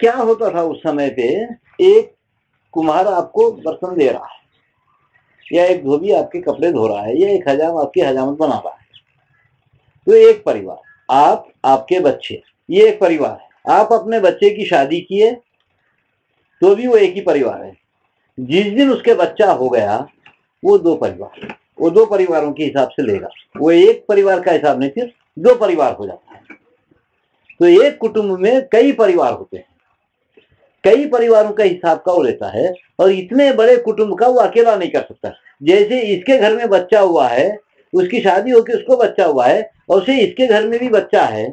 क्या होता था उस समय पे, एक कुम्हार आपको बर्तन दे रहा है, या एक धोबी आपके कपड़े धो रहा है, या एक हजाम आपकी हजामत बना रहा है, तो एक परिवार, आप, आपके बच्चे, ये एक परिवार है। आप अपने बच्चे की शादी किए तो भी वो एक ही परिवार है। जिस दिन उसके बच्चा हो गया, वो दो परिवार, वो दो परिवारों के हिसाब से लेगा, वो एक परिवार का हिसाब नहीं, फिर दो परिवार हो जाता है। तो एक कुटुंब में कई परिवार होते हैं, कई परिवारों का हिसाब का वो लेता है, और इतने बड़े कुटुंब का वो अकेला नहीं कर सकता। जैसे इसके घर में बच्चा हुआ है, उसकी शादी होकर उसको बच्चा हुआ है, और उसे इसके घर में भी बच्चा है,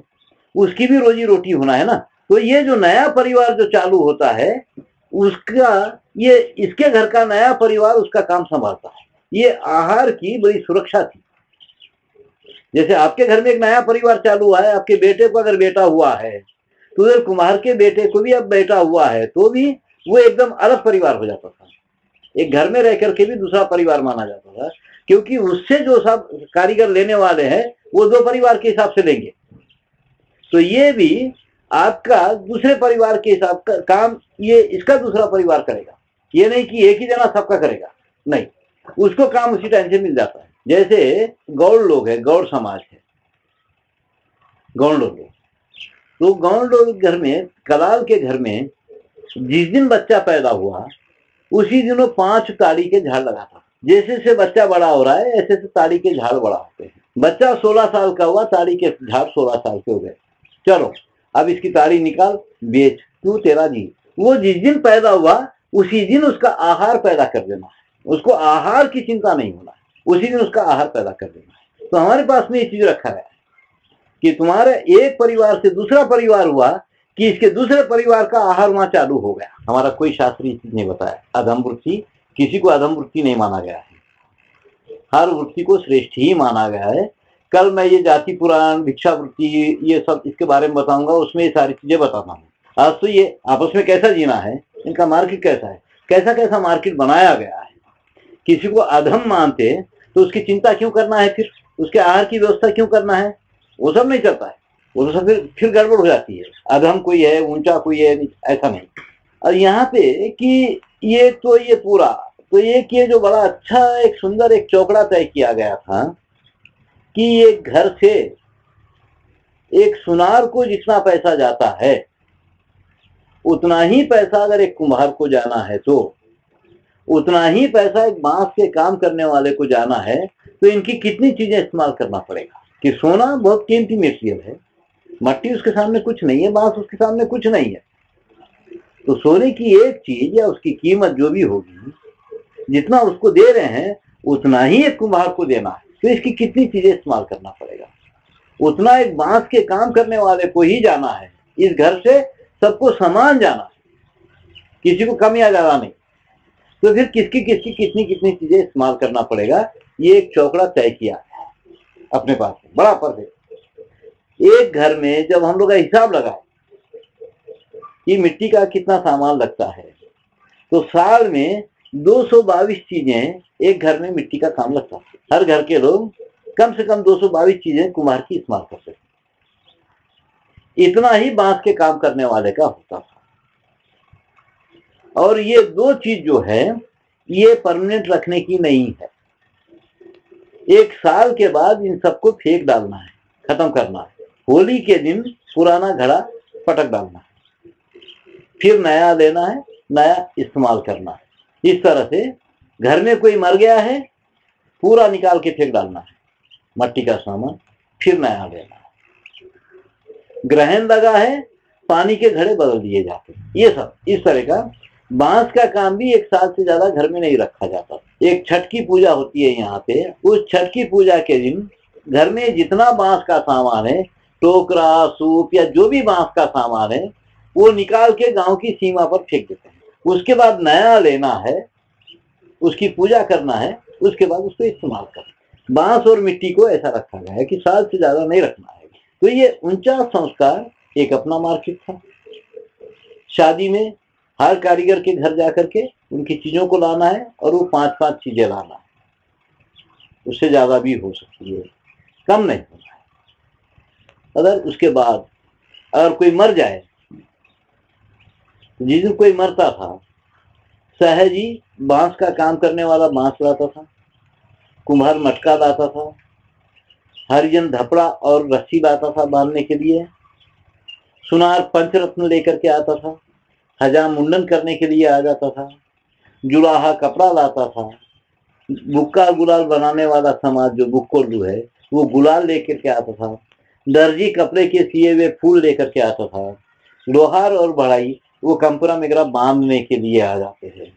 उसकी भी रोजी रोटी होना है ना। तो ये जो नया परिवार जो चालू होता है, उसका, ये इसके घर का नया परिवार उसका काम संभालता है। ये आहार की बड़ी सुरक्षा थी। जैसे आपके घर में एक नया परिवार चालू हुआ है, आपके बेटे को अगर बेटा हुआ है, तो उधर कुम्हार के बेटे को भी अब बेटा हुआ है, तो भी वो एकदम अलग परिवार हो जाता था। एक घर में रह करके भी दूसरा परिवार माना जाता था, क्योंकि उससे जो सब कारीगर लेने वाले हैं वो दो परिवार के हिसाब से लेंगे। तो ये भी आपका दूसरे परिवार के हिसाब का काम, ये इसका दूसरा परिवार करेगा। ये नहीं कि एक ही जना सबका करेगा, नहीं, उसको काम उसी टाइम से मिल जाता है। जैसे गौड़ लोग है, गौड़ समाज है, गौड़ लोग, तो गौड़ लोग घर में, कलाल के घर में जिस दिन बच्चा पैदा हुआ उसी दिन वो 5 ताड़ी के झाड़ लगाता। जैसे से बच्चा बड़ा हो रहा है, ऐसे से ताड़ी के झाड़ बड़ा होते हैं। बच्चा 16 साल का हुआ, ताड़ी के झाड़ 16 साल के हो गए, चलो अब इसकी ताड़ी निकाल, बेच, तू तेरा जी। वो जिस दिन पैदा हुआ उसी दिन उसका आहार पैदा कर देना है, उसको आहार की चिंता नहीं होना है, उसी दिन उसका आहार पैदा कर देना है। तो हमारे पास में ये चीज रखा है कि तुम्हारे एक परिवार से दूसरा परिवार हुआ कि इसके दूसरे परिवार का आहार वहां चालू हो गया। हमारा कोई शास्त्रीय चीज नहीं बताया। अधम वृत्ति, किसी को अधम वृत्ति नहीं माना गया है, हर वृत्ति को श्रेष्ठ ही माना गया है। कल मैं ये जाति पुराण, भिक्षा वृत्ति, ये सब इसके बारे में बताऊंगा, उसमें ये सारी चीजें बताता हूँ। आज तो ये आपस में कैसा जीना है, इनका मार्केट कैसा है, कैसा कैसा मार्केट बनाया गया है। किसी को अधम मानते तो उसकी चिंता क्यों करना है, फिर उसके आहार की व्यवस्था क्यों करना है, वो सब नहीं चलता है। वो तो सब फिर गड़बड़ हो जाती है। अधम कोई है, ऊंचा कोई है, ऐसा नहीं। और यहाँ पे कि ये तो ये पूरा, तो एक ये जो बड़ा अच्छा एक सुंदर एक चौकड़ा तय किया गया था कि ये घर से एक सुनार को जितना पैसा जाता है उतना ही पैसा अगर एक कुम्हार को जाना है, तो उतना ही पैसा एक बांस के काम करने वाले को जाना है। तो इनकी कितनी चीजें इस्तेमाल करना पड़ेगा कि सोना बहुत कीमती मटेरियल है, मट्टी उसके सामने कुछ नहीं है, बांस उसके सामने कुछ नहीं है। तो सोने की एक चीज या उसकी कीमत जो भी होगी, जितना उसको दे रहे हैं उतना ही एक कुम्हार को देना है। तो इसकी कितनी चीजें इस्तेमाल करना पड़ेगा, उतना एक बांस के काम करने वाले को ही जाना है। इस घर से सबको समान जाना है, किसी को कम या ज्यादा नहीं। तो फिर किसकी किसकी कितनी कितनी चीजें इस्तेमाल करना पड़ेगा, ये एक चौकड़ा तय किया है अपने पास में, बड़ा परफेक्ट। एक घर में जब हम लोग का हिसाब लगाए कि मिट्टी का कितना सामान लगता है, तो साल में 222 चीजें एक घर में मिट्टी का काम लगता है। हर घर के लोग कम से कम 222 चीजें कुम्हार की इस्तेमाल करते थे। इतना ही बांस के काम करने वाले का होता था। और ये दो चीज जो है ये परमानेंट रखने की नहीं है। एक साल के बाद इन सबको फेंक डालना है, खत्म करना है। होली के दिन पुराना घड़ा पटक डालना है, फिर नया लेना है, नया इस्तेमाल करना है। इस तरह से घर में कोई मर गया है, पूरा निकाल के फेंक डालना है मट्टी का सामान, फिर नया लेना है। ग्रहण लगा है, पानी के घड़े बदल दिए जाते, ये सब इस तरह का। बांस का काम भी एक साल से ज्यादा घर में नहीं रखा जाता। एक छठ की पूजा होती है यहाँ पे, उस छठ की पूजा के दिन घर में जितना बांस का सामान है, टोकरा, सूप या जो भी बांस का सामान है, वो निकाल के गांव की सीमा पर फेंक देते हैं। उसके बाद नया लेना है, उसकी पूजा करना है, उसके बाद उसको इस्तेमाल करना है। बांस और मिट्टी को ऐसा रखा गया है कि साल से ज्यादा नहीं रखना है। तो ये ऊंचा संस्कार एक अपना मार्केट था। शादी में हर कारीगर के घर जाकर के उनकी चीजों को लाना है, और वो 5-5 चीजें लाना है। उससे ज्यादा भी हो सकती है, कम नहीं होना है। अगर उसके बाद अगर कोई मर जाए जिस दिन कोई मरता था, सहज ही बांस का काम करने वाला बांस लाता था, कुम्हार मटका लाता था, हरिजन धपड़ा और रस्सी लाता था बांधने के लिए, सुनार पंचरत्न लेकर के आता था, हजाम मुंडन करने के लिए आ जाता था, जुलाहा कपड़ा लाता था, बुक्का गुलाल बनाने वाला समाज जो बुक्कोलू है वो गुलाल लेकर के आता था, दर्जी कपड़े के सिए हुए फूल लेकर के आता था, लोहार और बढ़ाई वो कंपरा मेगरा बांधने के लिए आ जाते हैं।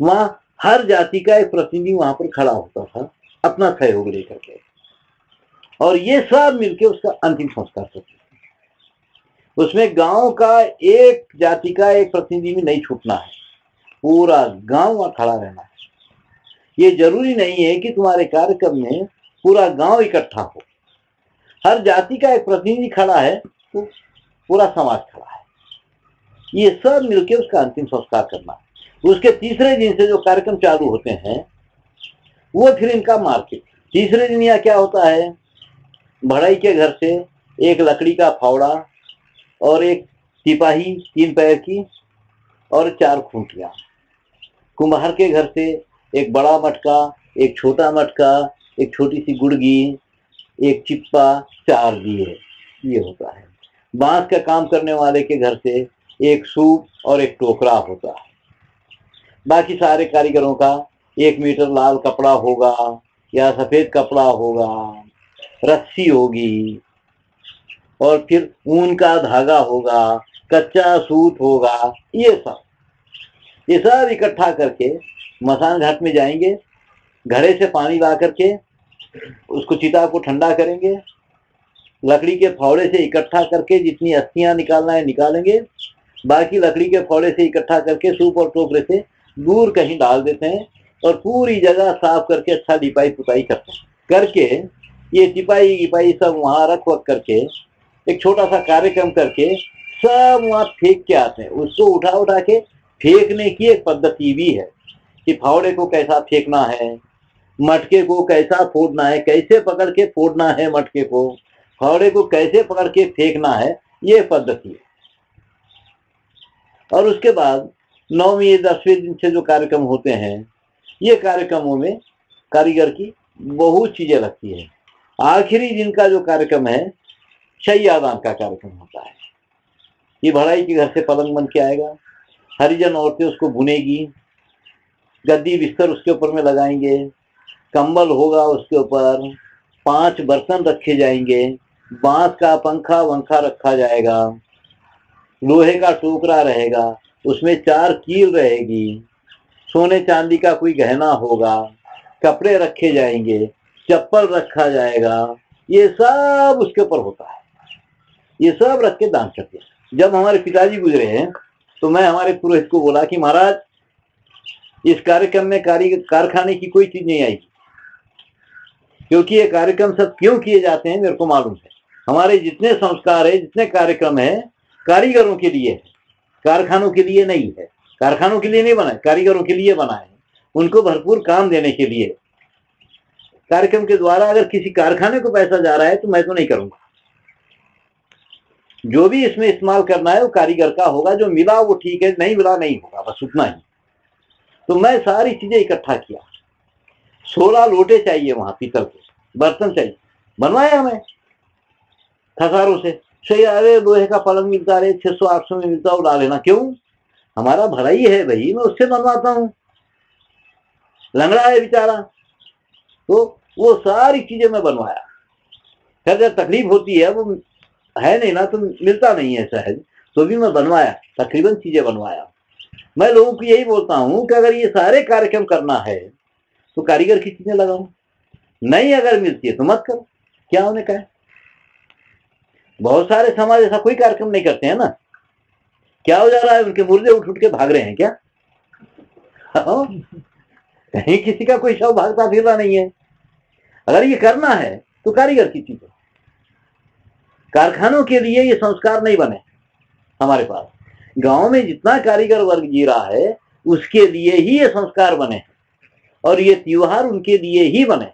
वहां हर जाति का एक प्रतिनिधि वहां पर खड़ा होता था अपना सहयोग लेकर के, और ये सब मिलके उसका अंतिम संस्कार करते थे। उसमें गांव का एक जाति का एक प्रतिनिधि भी नहीं छूटना है, पूरा गांव वहां खड़ा रहना है। ये जरूरी नहीं है कि तुम्हारे कार्यक्रम में पूरा गांव इकट्ठा हो, हर जाति का एक प्रतिनिधि खड़ा है तो पूरा समाज खड़ा है, ये सब मिलके उसका अंतिम संस्कार करना है। उसके तीसरे दिन से जो कार्यक्रम चालू होते हैं वो फिर इनका मार्केट। तीसरे दिन यह क्या होता है, बढ़ई के घर से एक लकड़ी का फावड़ा और एक सिपाही 3 पैर की और 4 खूंटियां, कुम्हार के घर से एक बड़ा मटका, एक छोटा मटका, एक छोटी सी गुड़गी, एक चिप्पा, 4 दिए, ये होता है। बांस का काम करने वाले के घर से एक सूप और एक टोकरा होता है। बाकी सारे कारीगरों का 1 मीटर लाल कपड़ा होगा या सफेद कपड़ा होगा, रस्सी होगी, और फिर ऊन का धागा होगा, कच्चा सूत होगा, ये सब इकट्ठा करके मसान घाट में जाएंगे, घड़े से पानी ला करके उसको चिता को ठंडा करेंगे, लकड़ी के फावड़े से इकट्ठा करके जितनी अस्थियां निकालना है निकालेंगे, बाकी लकड़ी के फावड़े से इकट्ठा करके सूप और टोकरे से दूर कहीं डाल देते हैं और पूरी जगह साफ करके अच्छा लिपाई पुताई करते हैं। करके ये टिपाई गिपाई सब वहां रख वक करके एक छोटा सा कार्यक्रम करके सब वहां फेंक के आते हैं। उसको उठा उठा के फेंकने की एक पद्धति भी है कि फावड़े को कैसा फेंकना है, मटके को कैसा फोड़ना है, कैसे पकड़ के फोड़ना है मटके को, फावड़े को कैसे पकड़ के फेंकना है, ये पद्धति है। और उसके बाद 9वीं 10वें दिन से जो कार्यक्रम होते हैं, ये कार्यक्रमों में कारीगर की बहुत चीजें लगती है। आखिरी दिन का जो कार्यक्रम है शैयादान का कार्यक्रम होता है। ये भड़ाई के घर से पलंग बन के आएगा, हरिजन औरतें उसको बुनेगी, गद्दी बिस्तर उसके ऊपर में लगाएंगे, कंबल होगा उसके ऊपर, 5 बर्तन रखे जाएंगे, बांस का पंखा वंखा रखा जाएगा, लोहे का टोकरा रहेगा, उसमें 4 कील रहेगी, सोने चांदी का कोई गहना होगा, कपड़े रखे जाएंगे, चप्पल रखा जाएगा, ये सब उसके ऊपर होता है। ये सब रख के दान करते हैं। जब हमारे पिताजी गुजरे हैं तो मैं हमारे पुरोहित को बोला कि महाराज इस कार्यक्रम में कारखाने की कोई चीज नहीं आएगी, क्योंकि ये कार्यक्रम सब क्यों किए जाते हैं मेरे को मालूम है। हमारे जितने संस्कार है, जितने कार्यक्रम है, कारीगरों के लिए है, कारखानों के लिए नहीं है। कारखानों के लिए नहीं बनाए, कारीगरों के लिए बनाए, उनको भरपूर काम देने के लिए। कार्यक्रम के द्वारा अगर किसी कारखाने को पैसा जा रहा है तो मैं तो नहीं करूंगा। जो भी इसमें इस्तेमाल करना है वो कारीगर का होगा, जो मिला वो ठीक है, नहीं मिला नहीं होगा, बस उतना ही। तो मैं सारी चीजें इकट्ठा किया। 16 लोटे चाहिए वहां, पीतल के बर्तन चाहिए, बनवाया मैं खसारों से। सही, अरे लोहे का पलंग मिलता है 600-800 में मिलता, वो ला लेना। क्यों, हमारा भलाई है भाई, मैं उससे बनवाता हूँ, लंगड़ा है बेचारा। तो वो सारी चीजें मैं बनवाया। फिर जब तकलीफ होती है, वो है नहीं ना, तो मिलता नहीं है सहज, तो भी मैं बनवाया, तकरीबन चीजें बनवाया। मैं लोगों को यही बोलता हूं कि अगर ये सारे कार्यक्रम करना है तो कारीगर की चीजें लगाओ, नहीं अगर मिलती है तो मत करो, क्या होने का है। बहुत सारे समाज ऐसा कोई कार्यक्रम नहीं करते हैं ना। क्या हो जा रहा है, उनके मुर्दे उठ उठ के भाग रहे हैं क्या? कहीं किसी का कोई शव भागता फिर रहा नहीं है। अगर ये करना है तो कारीगर की चीज है। कारखानों के लिए ये संस्कार नहीं बने हमारे पास। गांव में जितना कारीगर वर्ग जी रहा है उसके लिए ही ये संस्कार बने, और ये त्योहार उनके लिए ही बने।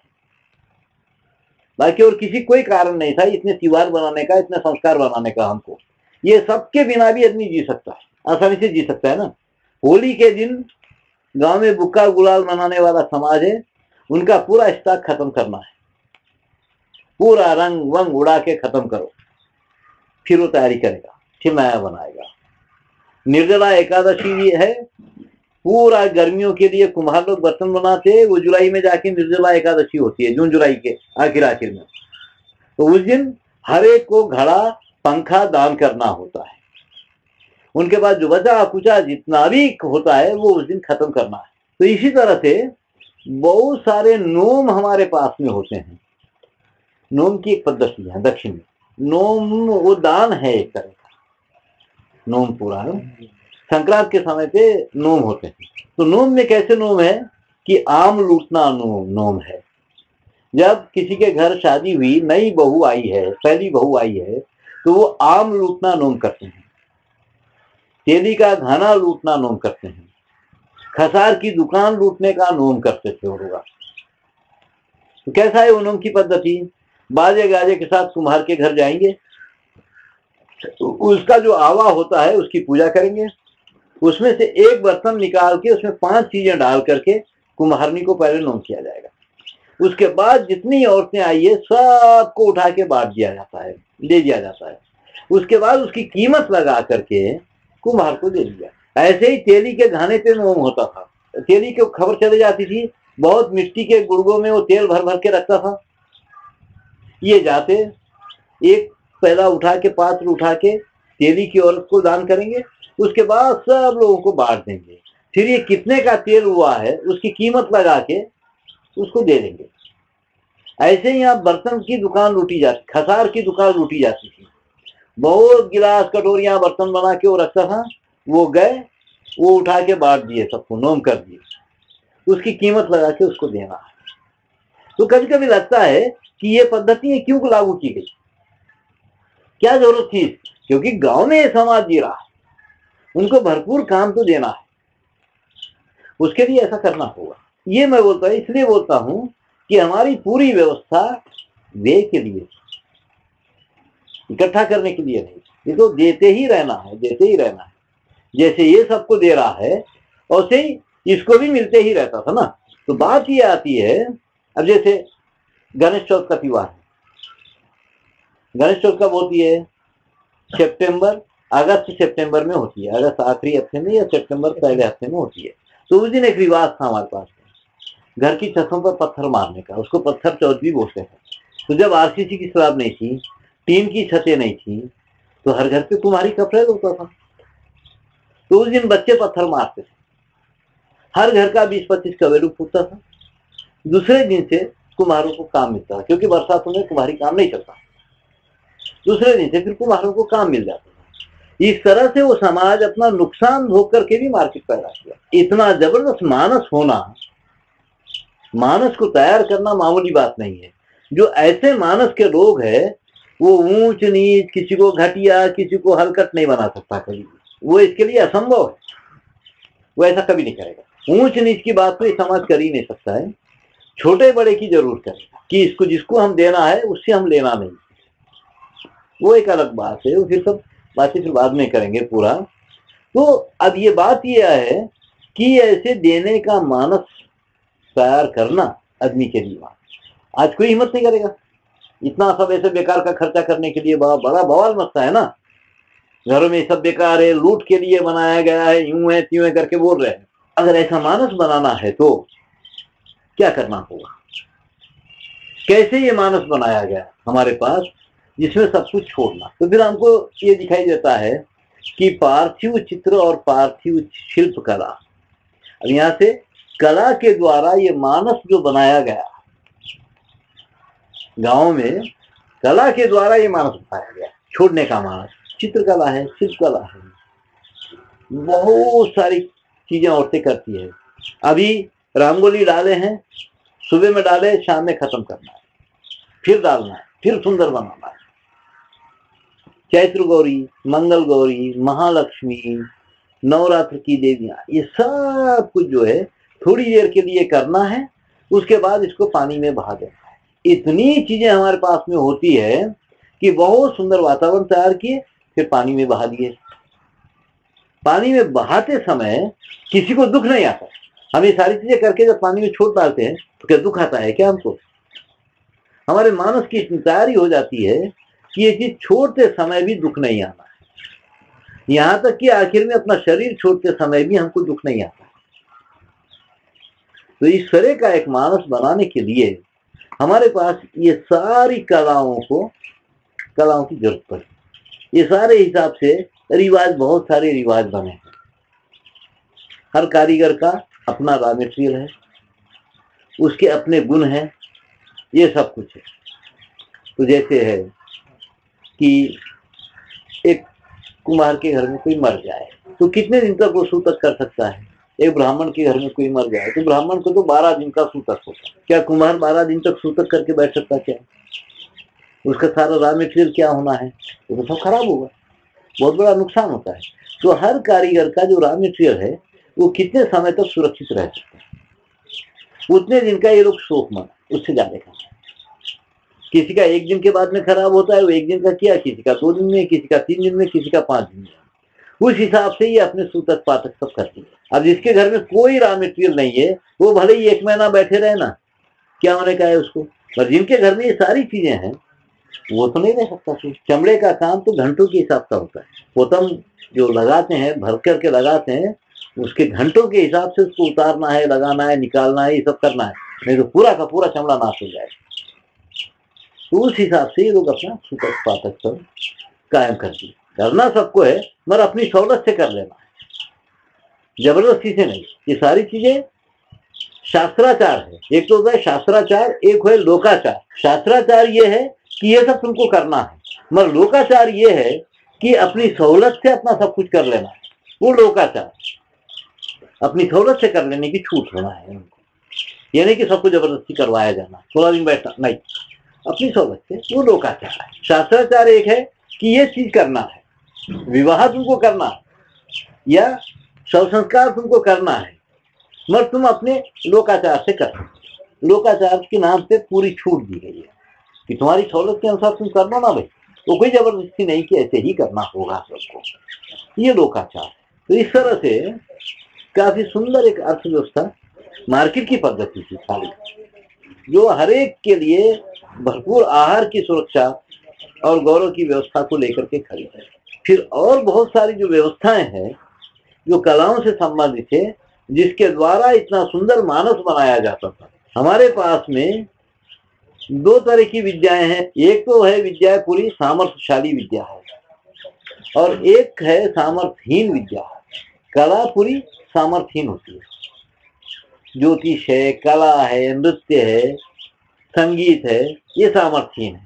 बाकी और किसी कोई कारण नहीं था इतने त्योहार बनाने का, इतने संस्कार बनाने का। हमको ये सबके बिना भी आदमी जी सकता है, आसानी से जी सकता है ना। होली के दिन गांव में बुक्का गुलाल मनाने वाला समाज है, उनका पूरा स्टॉक खत्म करना है, पूरा रंग वंग उड़ा के खत्म करो, फिर वो तैयारी करेगा, फिर नया बनाएगा। निर्जला एकादशी भी है, पूरा गर्मियों के लिए कुम्हार लोग बर्तन बनाते हैं, वो जुलाई में जाके निर्जला एकादशी होती है, जून जुलाई के आखिर में। तो उस दिन हर एक को घड़ा पंखा दान करना होता है। उनके बाद जो बचा कुचा जितना भी होता है वो उस दिन खत्म करना है। तो इसी तरह से बहुत सारे नोम हमारे पास में होते हैं। नोम की एक पद्धति है दक्षिण में, नोम वो दान है एक तरह का, नोम पूरा है। संक्रांत के समय पे नोम होते हैं। तो नोम में कैसे नोम है कि आम लूटना नोम है। जब किसी के घर शादी हुई, नई बहू आई है, पहली बहू आई है, तो वो आम लूटना नोम करते हैं, तेली का घाना लूटना नोम करते हैं, खसार की दुकान लूटने का नोम करते थे वो लोग। तो कैसा है वो नोम की पद्धति? बाजे गाजे के साथ कुम्हार के घर जाएंगे, उसका जो आवा होता है उसकी पूजा करेंगे, उसमें से एक बर्तन निकाल के उसमें 5 चीजें डाल करके कुम्हारनी को पहले नोम किया जाएगा। उसके बाद जितनी औरतें आई है सबको उठा के बांट दिया जाता है, दे दिया जाता है। उसके बाद उसकी कीमत लगा करके कुम्हार को दे दिया। ऐसे ही तेली के घाने पे नोम होता था। तेली को खबर चली जाती थी, बहुत मिट्टी के गुड़गों में वो तेल भर भर के रखता था। ये जाते एक पैदा उठा के, पात्र उठा के तेली की औरत को दान करेंगे, उसके बाद सब लोगों को बांट देंगे। फिर ये कितने का तेल हुआ है उसकी कीमत लगा के उसको दे देंगे। ऐसे ही यहाँ बर्तन की दुकान लूटी जाती, खसार की दुकान लूटी जाती थी। बहुत गिलास कटोरियां बर्तन बना के वो रखता था, वो गए, वो उठा के बांट दिए, सबको नोम कर दिए, उसकी कीमत लगा के उसको देना है। तो कभी कभी लगता है कि ये पद्धति क्यों लागू की गई, क्या जरूरत थी? क्योंकि गांव में ये समाज जी रहा है, उनको भरपूर काम तो देना है, उसके लिए ऐसा करना होगा। ये मैं बोलता हूं, इसलिए बोलता हूं कि हमारी पूरी व्यवस्था वे के लिए, इकट्ठा करने के लिए नहीं। ये तो देते ही रहना है, देते ही रहना है। जैसे ये सबको दे रहा है वैसे ही इसको भी मिलते ही रहता था ना। तो बात ये आती है, अब जैसे गणेश चौथ का त्योहार है, गणेश चौथ कब होती है? सितंबर, अगस्त सितंबर में होती है, अगस्त आखिरी हफ्ते में या सितंबर पहले हफ्ते में होती है। तो उस दिन एक रिवाज था हमारे पास घर की छतों पर पत्थर मारने का, उसको पत्थर चौथ भी बोलते हैं। तो जब आरसीसी की स्लैब नहीं थी, टीन की छतें नहीं थी, तो हर घर पे कुम्हारी का प्रयोग होता था। तो उस दिन बच्चे पत्थर मारते थे, हर घर का 20-25 कवेलू फूटता था। दूसरे दिन से कुम्हारों को काम मिलता था, क्योंकि बरसातों में कुम्हारी काम नहीं चलता। दूसरे दिन से फिर कुम्हारों को काम मिल जाता था। इस तरह से वो समाज अपना नुकसान भोग करके भी मार्केट पैदा किया। इतना जबरदस्त मानस होना, मानस को तैयार करना मामूली बात नहीं है। जो ऐसे मानस के लोग हैं वो ऊंच नीच, किसी को घटिया, किसी को हलकट नहीं बना सकता कभी, वो इसके लिए असंभव है, वो ऐसा कभी नहीं करेगा। ऊंच नीच की बात तो ये समाज कर ही नहीं सकता है, छोटे बड़े की जरूर करेगा कि इसको जिसको हम देना है उससे हम लेना नहीं, वो एक अलग बात है। वो फिर सब बातें फिर बाद में करेंगे पूरा। तो अब ये बात यह है कि ऐसे देने का मानस तैयार करना आदमी के लिए आज कोई हिम्मत नहीं करेगा। इतना सब ऐसे बेकार का खर्चा करने के लिए बड़ा बवाल मचता है ना, घरों में सब बेकार है, लूट के लिए बनाया गया है, यूं है त्यों है करके बोल रहे हैं। अगर ऐसा मानस बनाना है तो क्या करना होगा? कैसे ये मानस बनाया गया हमारे पास जिसमें सब कुछ छोड़ना? तो फिर हमको ये दिखाई देता है कि पार्थिव चित्र और पार्थिव शिल्प कला, अब यहां से कला के द्वारा ये मानस जो बनाया गया गांव में, कला के द्वारा ये मानस बनाया गया, छोड़ने का मानस। चित्रकला है, शिल्प कला है, बहुत सारी चीजें औरतें करती है। अभी रंगोली डाले हैं, सुबह में डाले, शाम में खत्म करना है, फिर डालना है, फिर सुंदर बनाना है। चैत्र गौरी, मंगल गौरी, महालक्ष्मी, नवरात्र की देवियां, ये सब कुछ जो है थोड़ी देर के लिए करना है, उसके बाद इसको पानी में बहा देना है। इतनी चीजें हमारे पास में होती है कि बहुत सुंदर वातावरण तैयार किए, फिर पानी में बहा दिए, पानी में बहाते समय किसी को दुख नहीं आता। हम ये सारी चीजें करके जब पानी में छोड़ डालते हैं तो क्या दुख आता है क्या हमको? हमारे मानस की इतनी तैयारी हो जाती है कि ये चीज छोड़ते समय भी दुख नहीं आना है। यहां तक कि आखिर में अपना शरीर छोड़ते समय भी हमको दुख नहीं आता। तो ईश्वरे का एक मानस बनाने के लिए हमारे पास ये सारी कलाओं की जरूरत पड़ी। ये सारे हिसाब से रिवाज, बहुत सारे रिवाज बने हैं। हर कारीगर का अपना रॉ मटेरियल है, उसके अपने गुण हैं, ये सब कुछ है। तो जैसे है कि एक कुम्हार के घर में कोई मर जाए तो कितने दिन तक वो सूतक कर सकता है? एक ब्राह्मण के घर में कोई मर जाए तो ब्राह्मण को तो 12 दिन का सूतक होता है। क्या कुम्हार 12 दिन तक सूतक करके बैठ सकता? क्या उसका सारा रॉ मटेरियल क्या होना है? वो तो सब खराब होगा, बहुत बड़ा नुकसान होता है। तो हर कारीगर का जो रॉ मटेरियल है वो कितने समय तक सुरक्षित रह सकता है, उतने दिन का ये लोग शोक मन, उससे ज्यादा का। किसी का 1 दिन के बाद में खराब होता है, वो 1 दिन का किया, किसी का 2 दिन में, किसी का 3 दिन में, किसी का 5 दिन में। उस हिसाब से ये अपने सूतक पातक सब करती है। अब जिसके घर में कोई रॉ मटेरियल नहीं है वो भले ही 1 महीना बैठे रहे ना, क्या होने का है उसको। पर जिनके घर में ये सारी चीजें हैं वो तो नहीं रह सकता। चमड़े का काम तो घंटों के हिसाब का होता है। पोतम जो लगाते हैं, भर करके लगाते हैं, उसके घंटों के हिसाब से उसको उतारना है, लगाना है, निकालना है, ये सब करना है, नहीं तो पूरा का पूरा चमड़ा नाश हो जाएगा। तो उस हिसाब से ये लोग अपना सूतक पातक सब कायम करती है। करना सबको है मगर अपनी सहूलत से कर लेना है, जबरदस्ती से नहीं। ये सारी चीजें शास्त्राचार है। एक तो होता है शास्त्राचार, एक है लोकाचार। शास्त्राचार ये है कि ये सब तुमको करना है, मगर लोकाचार ये है कि अपनी सहूलत से अपना सब कुछ कर लेना है। वो लोकाचार, अपनी सहूलत से कर लेने की छूट होना है उनको। ये नहीं कि सबको जबरदस्ती करवाया जाना, 16 दिन बैठना, नहीं, अपनी सहूलत से। वो लोकाचार है। शास्त्राचार एक है कि ये चीज करना है, विवाह तुमको करना है या शव संस्कार तुमको करना है, मगर तुम अपने लोकाचार से कर। लोकाचार के नाम से पूरी छूट दी गई है कि तुम्हारी सहूलत के अनुसार तुम करना ना भाई, तो कोई जबरदस्ती नहीं कि ऐसे ही करना होगा सबको। ये लोकाचार। तो इस तरह से काफी सुंदर एक अर्थव्यवस्था मार्केट की पद्धति थी खाली, जो हर एक के लिए भरपूर आहार की सुरक्षा और गौरव की व्यवस्था को लेकर के खड़ी है। फिर और बहुत सारी जो व्यवस्थाएं हैं जो कलाओं से संबंधित है, जिसके द्वारा इतना सुंदर मानस बनाया जाता था। हमारे पास में 2 तरह की विद्याएं हैं। एक तो है विद्या पूरी सामर्थ्यशाली विद्या है, और एक है सामर्थ्यहीन विद्या है। कला पूरी सामर्थ्यहीन होती है। ज्योतिष है, कला है, नृत्य है, संगीत है, ये सामर्थ्यहीन है।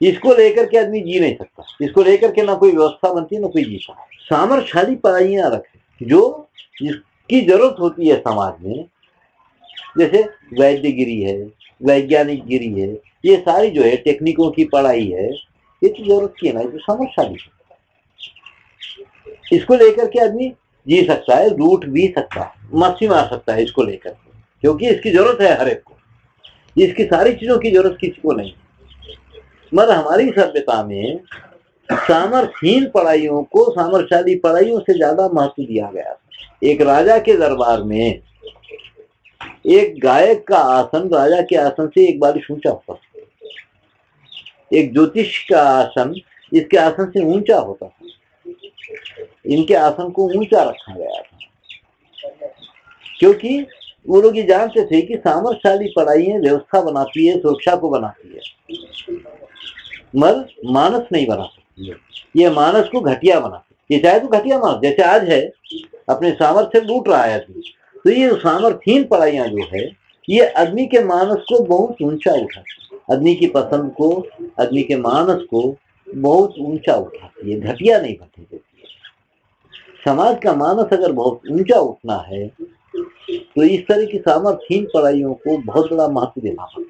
इसको लेकर के आदमी जी नहीं सकता, इसको लेकर के ना कोई व्यवस्था बनती, ना कोई जीता। सामर्थ्यशाली पढ़ाइयां रखे जो जिसकी जरूरत होती है समाज में, जैसे वैद्यगिरी है, वैज्ञानिक गिरी है, ये सारी जो है टेक्निकों की पढ़ाई है, ये तो जरूरत की है ना, जो सामर्थ्यशाली है। इसको लेकर के आदमी जी सकता है, लूट भी सकता है, मस्ती मार सकता है इसको लेकर के, क्योंकि इसकी जरूरत है हर एक को। इसकी सारी चीजों की जरूरत किसी को नहीं। मगर हमारी सभ्यता में सामर्थ्यहीन पढ़ाइयों को सामर्थ्यशाली पढ़ाइयों से ज्यादा महत्व दिया गया। एक राजा के दरबार में एक गायक का आसन राजा के आसन से 1 बारिश ऊंचा होता था। एक ज्योतिष का आसन इसके आसन से ऊंचा होता था। इनके आसन को ऊंचा रखा गया था, क्योंकि वो लोग ये जानते थे कि सामर्थ्यशाली पढ़ाइयां व्यवस्था बनाती है, सुरक्षा को बनाती है, मगर मानस नहीं बना सकती है। ये मानस को घटिया बनाती है। ये चाहे तो घटिया मानस, जैसे आज है अपने सामर्थ्य लूट रहा है आदमी, तो ये सामर्थ्यहीन पढ़ाइयां जो है ये आदमी के मानस को बहुत ऊंचा उठाती है, आदमी की पसंद को, आदमी के मानस को बहुत ऊंचा उठाती है, घटिया नहीं बनती देती है। समाज का मानस अगर बहुत ऊंचा उठना है तो इस तरह की सामर्थ्यहीन पढ़ाइयों को बहुत बड़ा महत्व देना पड़ता है।